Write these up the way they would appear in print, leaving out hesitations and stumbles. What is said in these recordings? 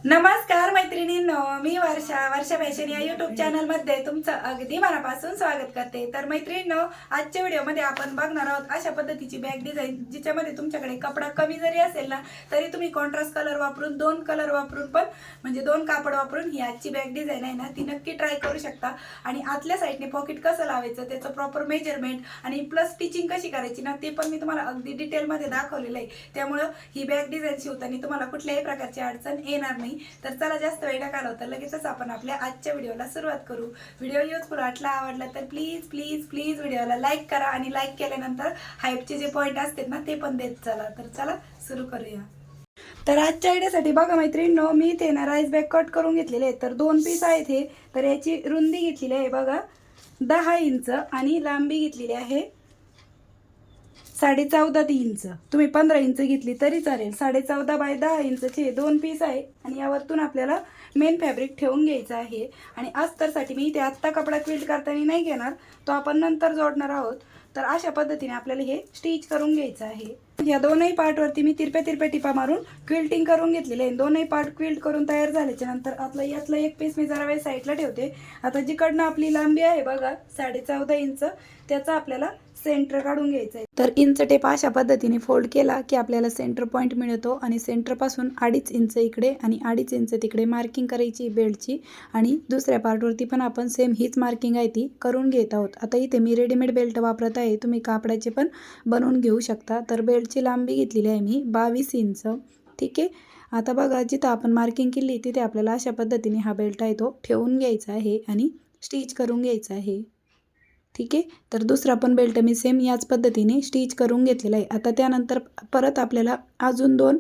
नमस्कार मैत्रिणींनो, मी वर्षा फॅशन या यूट्यूब चॅनलमध्ये तुमचं अगदी मनापासून स्वागत करते। तर मैत्रिणींनो, आजच्या व्हिडिओमध्ये आपण बघणार आहोत अशा पद्धतीची बॅग डिझाईन, जिच्यामध्ये तुमच्याकडे कपडा कमी जरी असेल ना तरी तुम्ही कॉन्ट्रास्ट कलर वापरून, दोन कलर वापरून पण म्हणजे दोन कापड वापरून ही आजची बॅग डिझाईन आहे ना ती नक्की ट्राय करू शकता। आणि आतल्या साईडने पॉकेट कसं लावायचं, त्याचं प्रॉपर मेजरमेंट आणि प्लस स्टिचिंग कशी करायची ना ते पण मी तुम्हाला अगदी डिटेलमध्ये दाखवलेलं आहे। त्यामुळे ही बॅग डिझाईन शिवताना तुम्हाला कुठल्याही प्रकारची अडचण येणार नाही। तर चला जास्त वेळ न घालवता लगेचच आपण आपल्या आजच्या व्हिडिओला सुरुवात करू। व्हिडिओ युजफुल वाटला, आवडला तर प्लीज प्लीज प्लीज व्हिडिओला लाईक करा आणि लाईक केल्यानंतर हाईपचे जे पॉइंट असतात ना ते पण देत चला। तर चला सुरू करूया। तर आजच्या आयडियासाठी बघा मैत्रिणींनो, मी इथे ना राईस बॅग कट करून घेतलेले आहेत। तर दोन पीस आहेत हे। तर याची रुंदी घेतलेली आहे बघा 10 इंच आणि लांबी घेतलेली आहे 14.5 इंच। तुम्ही 15 इंच घेतली तरी चालेल। 14.5 बाय 10 इंचचे दोन पीस आहे आणि यावरतून आपल्याला मेन फॅब्रिक ठेवून घ्यायचं आहे। आणि अस्तरसाठी मी इथे आत्ता कपडा क्विल्ट करताना नाही घेणार, तो आपण नंतर जोडणार आहोत। तर अशा पद्धतीने आपल्याला हे स्टिच करून घ्यायचं आहे। या दोनही पार्टवरती मी तिरप्या टिपा मारून क्विल्टिंग करून घेतलेले आहे। दोनही पार्ट क्विल्ट करून तयार झाल्याच्या नंतर यातला एक पीस मी जरा वेळ साईडला ठेवते। आता जिकडनं आपली लांबी आहे बघा 14.5 इंच, त्याचा आपल्याला सेंटर काढून घ्यायचं आहे। तर इंच टेप अशा पद्धतीने फोल्ड केला की आपल्याला सेंटर पॉईंट मिळतो आणि सेंटरपासून 2.5 इंच इकडे आणि 2.5 इंच तिकडे मार्किंग करायची बेल्टची। आणि दुसऱ्या पार्टवरती पण आपण सेम हीच मार्किंग आहे ती करून घेत आहोत। आता इथे मी रेडीमेड बेल्ट वापरत आहे, तुम्ही कापडाचे पण बनवून घेऊ शकता। तर बेल्टची लांबी घेतलेली आहे मी 22 इंच, ठीक आहे। आता बघा जिथं आपण मार्किंग केली तिथे आपल्याला अशा पद्धतीने हा बेल्ट आहे तो ठेवून घ्यायचा आहे आणि स्टिच करून घ्यायचा आहे, ठीक आहे। तर दुसरा पण बेल्ट मी सेम याच पद्धतीने स्टिच करून घेतलेला आहे। आता त्यानंतर परत आपल्याला अजून दोन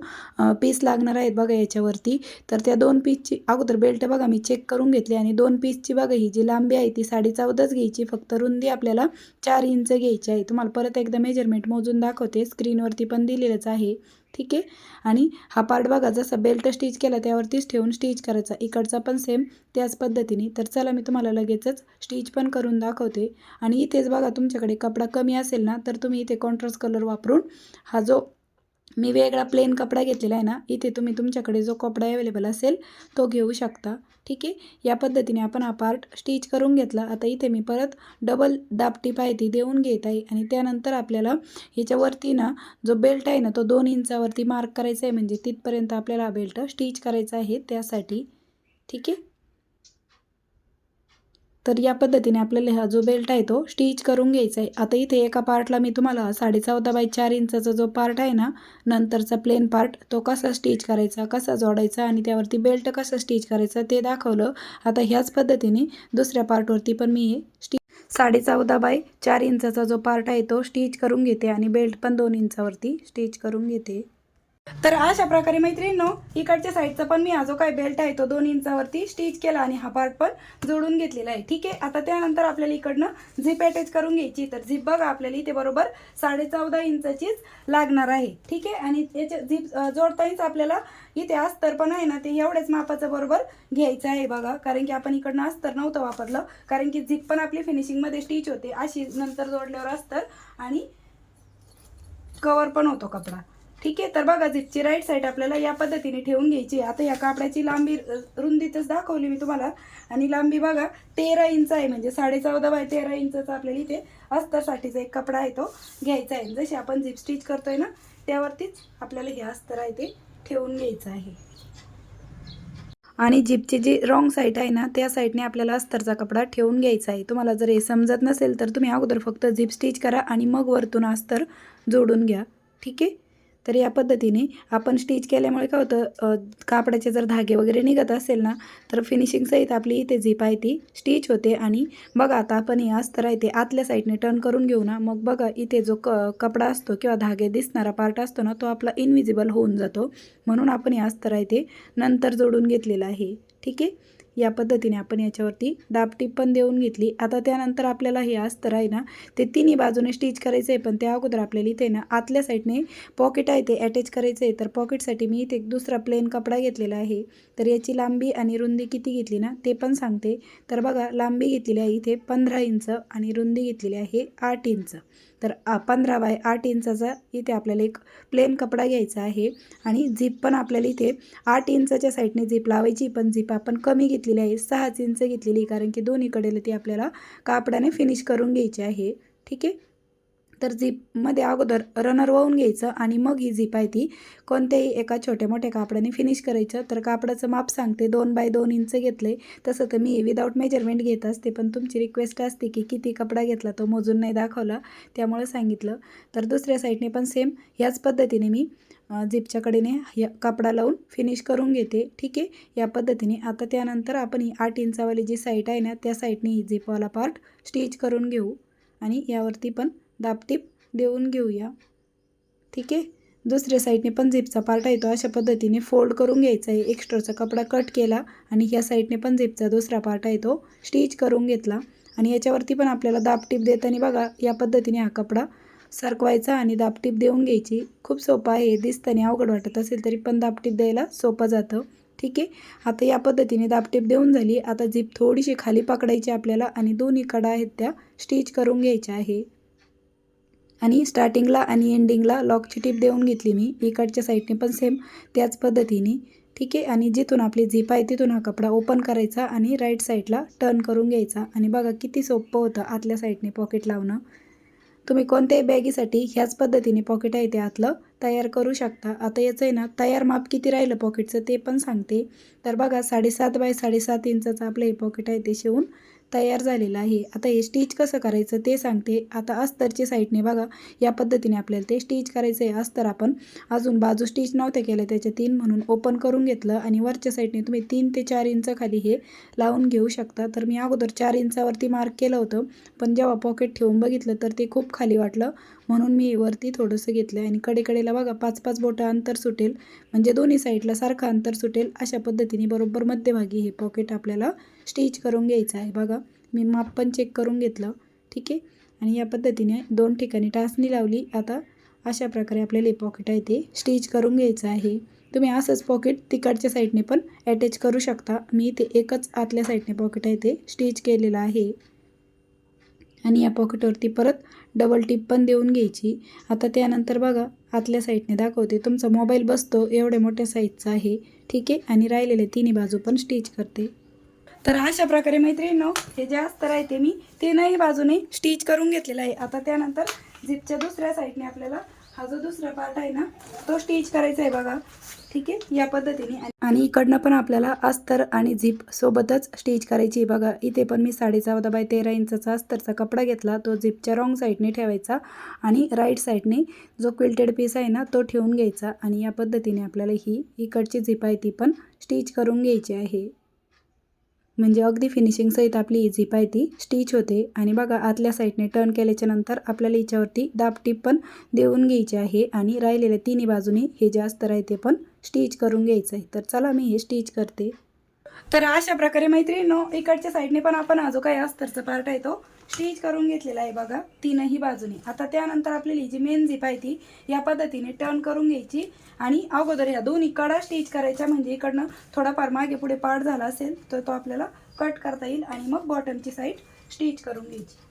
पीस लागणार आहेत बघा याच्यावरती। तर त्या दोन पीसची अगोदर बेल्ट बघा मी चेक करून घेतले आणि दोन पीसची बघा ही जी लांबी आहे ती 14.5 घ्यायची, फक्त रुंदी आपल्याला 4 इंच घ्यायची आहे। तुम्हाला परत एकदा मेजरमेंट मोजून दाखवते, स्क्रीनवरती पण दिलेलंच आहे, ठीक आहे। आणि हा पार्ट बघा जसा बेल्ट स्टिच केला त्यावरतीच ठेवून स्टिच करायचा, इकडचा पण सेम त्याच पद्धतीने। तर चला मी तुम्हाला लगेचच स्टिच पण करून दाखवते। आणि इथेच बघा तुमच्याकडे कपडा कमी असेल ना तर तुम्ही इथे कॉन्ट्रास्ट कलर वापरून हा जो मी वेगळा प्लेन कपडा घेतलेला आहे ना, इथे तुम्ही तुमच्याकडे जो कपडा अवेलेबल असेल तो घेऊ शकता, ठीक आहे। या पद्धतीने आपण हा पार्ट स्टिच करून घेतला। आता इथे मी परत डबल दाबटीप आहे ती देऊन घेत आहे आणि त्यानंतर आपल्याला ह्याच्यावरती ना जो बेल्ट आहे ना तो 2 इंचावरती मार्क करायचा आहे, म्हणजे तिथपर्यंत आपल्याला बेल्ट स्टिच करायचा आहे त्यासाठी, ठीक आहे। तर या पद्धतीने आपल्याला हा जो बेल्ट आहे तो स्टिच करून घ्यायचा आहे। आता इथे एका पार्टला मी तुम्हाला 14.5 बाय 4 इंचाचा जो पार्ट आहे ना नंतरचा प्लेन पार्ट तो कसा स्टिच करायचा, कसा जोडायचा आणि त्यावरती बेल्ट कसा स्टिच करायचा ते दाखवलं। आता ह्याच पद्धतीने दुसऱ्या पार्टवरती पण मी हे 14.5 बाय 4 इंचाचा जो पार्ट आहे तो स्टिच करून घेते आणि बेल्ट पण 2 इंचावरती स्टिच करून घेते। तर अशा प्रकारे मैत्रिणींनो, इकडच्या साईडचा पण मी हा जो काही बेल्ट आहे तो 2 इंचावरती स्टिच केला आणि हा पार्ट पण जोडून घेतलेला आहे, ठीक आहे। आता त्यानंतर आपल्याला इकडनं झिप अटॅच करून घ्यायची। तर झिप बघा आपल्याला इथे बरोबर 14.5 इंचाचीच लागणार आहे, ठीक आहे। आणि याच्या झिप जोडतानाच आपल्याला इथे अस्तर पण आहे ना ते एवढ्याच मापाचं बरोबर घ्यायचं आहे बघा, कारण की आपण इकडनं अस्तर नव्हतं वापरलं, कारण की झिप पण आपली फिनिशिंगमध्ये स्टिच होते अशी नंतर जोडल्यावर अस्तर आणि कवर पण होतो कपडा, ठीक आहे। तर बघा झिपची राईट साईड आपल्याला या पद्धतीने ठेवून घ्यायची। आता या कापडाची लांबी रुंदीतच दाखवली मी तुम्हाला आणि लांबी बघा 13 इंच आहे, म्हणजे 14.5 बाय 13 इंचचा आपल्याला इथे अस्तरसाठीचा एक कपडा आहे तो घ्यायचा आहे। जशी आपण झिप स्टिच करतोय ना त्यावरतीच आपल्याला हे अस्तर आहे ते ठेवून घ्यायचं आहे। आणि झिपची जी रॉंग साईड आहे ना त्या साईडने आपल्याला अस्तरचा कपडा ठेवून घ्यायचा आहे। तुम्हाला जर हे समजत नसेल तर तुम्ही अगोदर फक्त झिप स्टिच करा आणि मग वरतून अस्तर जोडून घ्या, ठीक आहे। तर या पद्धतीने आपण स्टिच केल्यामुळे काय होतं, कापडाचे जर धागे वगैरे निघत असेल ना तर फिनिशिंग सहित आपली इथे झिप आहे ती स्टिच होते। आणि बघा आता आपण हे अस्तर आहे ते आतल्या साईडने टर्न करून घेऊ ना, मग बघा इथे जो कपडा असतो किंवा धागे दिसणारा पार्ट असतो ना तो आपला इनविजिबल होऊन जातो, म्हणून आपण हे अस्तर आहे ते नंतर जोडून घेतलेलं आहे, ठीक आहे। या पद्धतीने आपण याच्यावरती दाबटीप पण देऊन घेतली। आता त्यानंतर आपल्याला हे अस्तर आहे ना ते तिन्ही बाजूने स्टिच करायचं आहे, पण त्या अगोदर आपल्याला इथे ना आतल्या साईडने पॉकेट आहे ते अटॅच करायचं आहे। तर पॉकेटसाठी मी इथे दुसरा प्लेन कपडा घेतलेला आहे। तर याची लांबी आणि रुंदी किती घेतली ना ते पण सांगते। तर बघा लांबी घेतलेली आहे इथे 15 इंच आणि रुंदी घेतलेली आहे 8 इंच। तर 15 बाय 8 इंचाचा इथे आपल्याला एक प्लेन कपडा घ्यायचा आहे आणि झीप पण आपल्याला इथे 8 इंचाच्या साईडने झीप लावायची, पण झीप आपण कमी घेतलेली आहे, 6 इंच घेतलेली, कारण की दोन्हीकडेला ती आपल्याला कापडाने फिनिश करून घ्यायची आहे. ठीक आहे. तर झीपमध्ये अगोदर रनर वाहून घ्यायचं आणि मग ही झीप आहे ती कोणत्याही एका छोट्या मोठ्या कापडाने फिनिश करायचं. तर कापडाचं माप सांगते, 2 बाय 2 इंच घेतलं आहे. तसं तर मी विदाऊट मेजरमेंट घेत असते, पण तुमची रिक्वेस्ट असते की किती कपडा घेतला तो मोजून नाही दाखवला, त्यामुळे सांगितलं. तर दुसऱ्या साईडने पण सेम ह्याच पद्धतीने मी झीपच्या कडेने या कापडा लावून फिनिश करून घेते. ठीक आहे. या पद्धतीने आता त्यानंतर आपण ही 8 इंचावाली जी साईड आहे ना, त्या साईडने ही झीपवाला पार्ट स्टिच करून घेऊ आणि यावरती पण दाबटीप देऊन घेऊया. ठीक आहे. दुसऱ्या साईडने पण झिपचा पार्ट आहे तो अशा पद्धतीने फोल्ड करून घ्यायचा आहे. एक्स्ट्राचा कपडा कट केला आणि ह्या साईडने पण झिपचा दुसरा पार्ट आहे तो स्टिच करून घेतला आणि याच्यावरती पण आपल्याला दाबटीप देताना बघा या पद्धतीने हा कपडा सरकवायचा आणि दाबटीप देऊन घ्यायची. खूप सोपं आहे, दिसताना अवघड वाटत असेल तरी पण दाबटीप द्यायला सोपं जातं. ठीक आहे. आता या पद्धतीने दाबटीप देऊन झाली. आता झीप थोडीशी खाली पकडायची आपल्याला आणि दोन्ही कडा आहेत त्या स्टिच करून घ्यायच्या आहे आणि स्टार्टिंगला आणि एंडिंगला लॉकची टीप देऊन घेतली मी. इकडच्या साईडने पण सेम त्याच पद्धतीने. ठीक आहे. आणि जिथून आपली झीप आहे तिथून हा कपडा ओपन करायचा आणि राईट साईडला टर्न करून घ्यायचा आणि बघा किती सोपं होतं आतल्या साईडने पॉकेट लावणं. तुम्ही कोणत्याही बॅगीसाठी ह्याच पद्धतीने पॉकेट आहे ते आतलं तयार करू शकता. आता याचं आहे ना तयार माप किती राहिलं पॉकेटचं ते पण सांगते. तर बघा 7.5 बाय 7.5 इंचाचं आपलं हे पॉकेट आहे ते शिवून तयार झालेलं आहे. आता हे स्टिच कसं करायचं ते सांगते. आता अस्तरच्या साईडने बघा या पद्धतीने आपल्याला ते स्टिच करायचं आहे. अस्तर आपण अजून बाजू स्टिच नव्हते केलं त्याच्या 3 म्हणून ओपन करून घेतलं आणि वरच्या साईडने तुम्ही 3 ते 4 इंच खाली हे लावून घेऊ शकता. तर मी अगोदर 4 इंचावरती मार्क केलं होतं, पण जेव्हा पॉकेट ठेवून बघितलं तर ते खूप खाली वाटलं, म्हणून मी वरती थोडंसं घेतलं आणि कडेकडेला बघा 5-5 बोटं अंतर सुटेल, म्हणजे दोन्ही साईडला सारखं अंतर सुटेल अशा पद्धतीने बरोबर मध्यभागी हे पॉकेट आपल्याला स्टिच करून घ्यायचं आहे. बघा मी माप पण चेक करून घेतलं. ठीक आहे. आणि या पद्धतीने 2 ठिकाणी टाचणी लावली. आता अशा प्रकारे आपल्याला हे पॉकेट आहे ते स्टिच करून घ्यायचं आहे. तुम्ही असंच पॉकेट तिकडच्या साईडने पण अटॅच करू शकता. मी इथे एकच आतल्या साईडने पॉकेट आहे ते स्टिच केलेलं आहे आणि या पॉकेटवरती परत डबल टिप पण देऊन घ्यायची. आता त्यानंतर बघा आतल्या साईडने दाखवते. तुमचा मोबाईल बसतो एवढ्या मोठ्या साईजचा आहे. ठीक आहे. आणि राहिलेले तिन्ही बाजू पण स्टिच करते. तर अशा प्रकारे मैत्रिणींनो हे जे अस्तर आहे ते मी तीनही बाजूने स्टिच करून घेतलेलं आहे. आता त्यानंतर झिपच्या दुसऱ्या साईडने आपल्याला हा जो दुसरा पार्ट आहे ना तो स्टिच करायचा आहे बघा. ठीक आहे. या पद्धतीने आणि इकडनं पण आपल्याला अस्तर आणि झिप सोबतच स्टिच करायची आहे. बघा इथे पण मी 14.5 बाय 13 इंचाचा अस्तरचा कपडा घेतला, तो झिपच्या रॉंग साईडने ठेवायचा आणि राईट साईडने जो क्विल्टेड पीस आहे ना तो ठेवून घ्यायचा आणि या पद्धतीने आपल्याला ही इकडची झिप आहे ती पण स्टिच करून घ्यायची आहे. म्हणजे अगदी फिनिशिंग सहित आपली ही झीप आहे ती स्टिच होते. आणि बघा आतल्या साईडने टर्न केल्याच्या नंतर आपल्याला हिच्यावरती दाबटीप पण देऊन घ्यायची आहे आणि राहिलेल्या तिन्ही बाजूने हे जे अस्तर आहे ते पण स्टिच करून घ्यायचं आहे. तर चला मी हे स्टिच करते. तर अशा प्रकारे मैत्रिणींनो इकडच्या साईडने पण आपण हा जो काही अस्तरचा पार्ट आहे तो स्टिच करून घेतलेला आहे बघा तीनही बाजूने. आता त्यानंतर आपल्याला जी मेन झीप आहे ती या पद्धतीने टर्न करून घ्यायची आणि अगोदर ह्या दोन्ही कडा स्टिच करायच्या, म्हणजे इकडनं थोडाफार मागे पुढे पार्ट झाला असेल तर तो आपल्याला कट करता येईल आणि मग बॉटमची साईड स्टिच करून घ्यायची.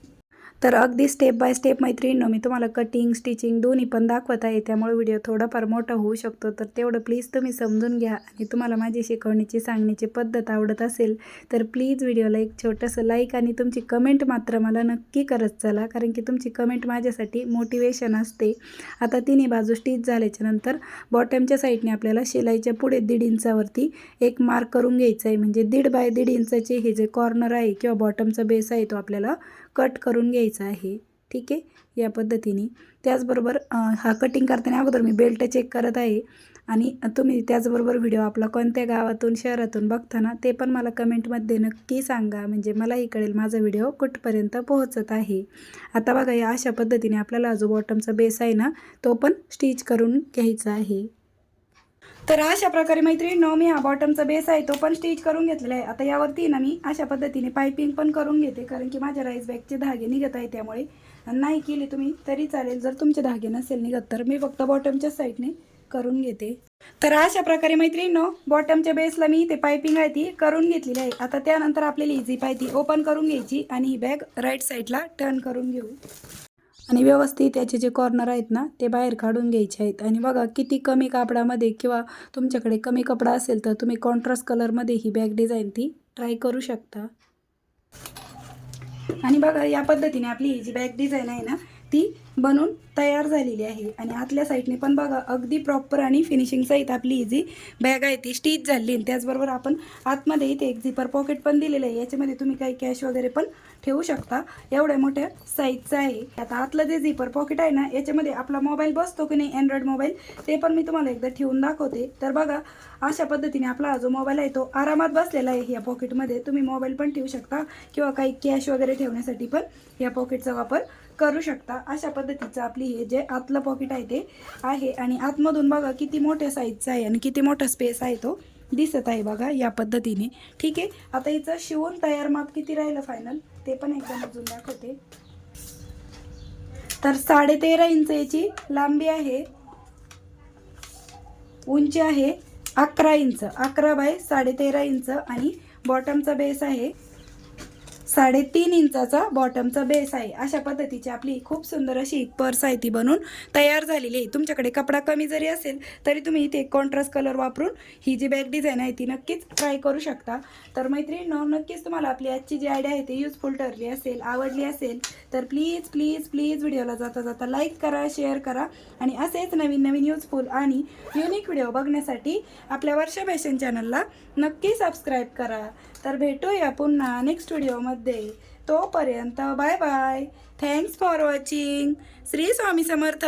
तर अगदी स्टेप बाय स्टेप मैत्रिणींनो मी तुम्हाला कटिंग स्टिचिंग दोन्ही पण दाखवत आहे, त्यामुळे व्हिडिओ थोडाफार मोठा होऊ शकतो. तर तेवढं प्लीज तुम्ही समजून घ्या आणि तुम्हाला माझी शिकवण्याची सांगण्याची पद्धत आवडत असेल तर प्लीज व्हिडिओला एक छोटंसं लाईक आणि तुमची कमेंट मात्र मला नक्की करत चला, कारण की तुमची कमेंट माझ्यासाठी मोटिवेशन असते. आता तिन्ही बाजू स्टिच झाल्याच्या नंतर बॉटमच्या साईडने आपल्याला शिलाईच्या पुढे 1.5 इंचावरती एक मार्क करून घ्यायचं आहे. म्हणजे 1.5 बाय 1.5 इंचाचे हे जे कॉर्नर आहे किंवा बॉटमचा बेस आहे तो आपल्याला कट करून घ्यायचा आहे. ठीक आहे. या पद्धतीने त्याचबरोबर हा कटिंग करताना अगोदर मी बेल्ट चेक करत आहे आणि तुम्ही त्याचबरोबर व्हिडिओ आपला कोणत्या गावातून शहरातून बघताना ते पण मला कमेंटमध्ये नक्की सांगा, म्हणजे मलाही कळेल माझा व्हिडिओ कुठपर्यंत पोहोचत आहे. आता बघा या अशा पद्धतीने आपल्याला जो बॉटमचा बेस आहे ना तो पण स्टिच करून घ्यायचा आहे. तर अशा प्रकारे मैत्रिणींनो मी हा बॉटमचा बेस आहे तो पण स्टिच करून घेतलेला आहे. आता यावरती ना मी अशा पद्धतीने पायपिंग पण करून घेते, कारण की माझ्या राईस बॅगचे धागे निघत आहे, त्यामुळे नाही केले तुम्ही तरी चालेल. जर तुमचे धागे नसेल निघत तर मी फक्त बॉटमच्या साईडने करून घेते. तर अशा प्रकारे मैत्रिणींनो बॉटमच्या बेसला मी ते पायपिंग आहे ती करून घेतलेली आहे. आता त्यानंतर आपल्याला ही झीप आहे ती ओपन करून घ्यायची आणि ही बॅग राईट साईडला टर्न करून घेऊ. आणि व्यवस्थित त्याचे जे कॉर्नर आहेत ना ते बाहेर काढून घ्यायचे आहेत. आणि बघा किती कमी कापडामध्ये किंवा तुमच्याकडे कमी कपडा असेल तर तुम्ही कॉन्ट्रास्ट कलरमध्ये ही बॅग डिझाईन ती ट्राय करू शकता. आणि बघा या पद्धतीने आपली ही जी बॅग डिझाईन आहे ना ती बनून तयार झालेली आहे. आणि आतल्या साईडने पण बघा अगदी प्रॉपर आणि फिनिशिंग सहित आपली ही जी बॅग आहे ती स्टिच झाली आहे. त्याचबरोबर आपण आतमध्ये इथे एक झिपर पॉकेट पण दिलेलं आहे. याच्यामध्ये तुम्ही काही कॅश वगैरे पण ठेवू शकता. एवढ्या मोठ्या साईजचं आहे. आता आतलं जे झिपर पॉकेट आहे ना याच्यामध्ये आपला मोबाईल बसतो की नाही अँड्रॉइड मोबाईल ते पण मी तुम्हाला एकदा ठेवून दाखवते. तर बघा अशा पद्धतीने आपला जो मोबाईल आहे तो आरामात बसलेला आहे. या पॉकेटमध्ये तुम्ही मोबाईल पण ठेवू शकता किंवा काही कॅश वगैरे ठेवण्यासाठी पण या पॉकेटचा वापर करू शकता. अशा पद्धतीचं आपली हे जे आतलं पॉकेट आहे ते आहे. आणि आतमधून बघा किती मोठ्या साईजचा आहे आणि किती मोठा स्पेस आहे तो दिसत आहे बघा या पद्धतीने. ठीक आहे, आता हिचं शिवून तयार माप किती राहिलं फायनल ते पण एकदम अजून दाखवते. तर 13.5 इंच याची लांबी आहे, उंची आहे 11 इंच, 11 बाय 13.5 इंच. आणि बॉटमचा बेस आहे 3.5 इंचाचा बॉटमचा बेस आहे. अशा पद्धतीची आपली खूप सुंदर अशी एक पर्स आहे ती बनून तयार झालेली आहे. तुमच्याकडे कपडा कमी जरी असेल तरी तुम्ही इथे कॉन्ट्रास्ट कलर वापरून ही जी बॅग डिझाईन आहे ती नक्कीच ट्राय करू शकता. तर मैत्रिणींनो, नक्कीच तुम्हाला आपली आजची जी आयडिया आहे ती युजफुल ठरली असेल, आवडली असेल तर प्लीज प्लीज प्लीज व्हिडिओला जाता जाता लाईक करा, शेअर करा. आणि असेच नवीन नवीन युजफुल आणि युनिक व्हिडिओ बघण्यासाठी आपल्या वर्षा फॅशन चॅनलला नक्की सबस्क्राईब करा. तर भेटूया पुन्हा नेक्स्ट व्हिडिओमध्ये. तोपर्यंत bye bye. Thanks for watching. Shri Swami Samarth.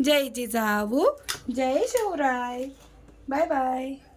जय जिजाऊ, जय शिवराय. Bye bye.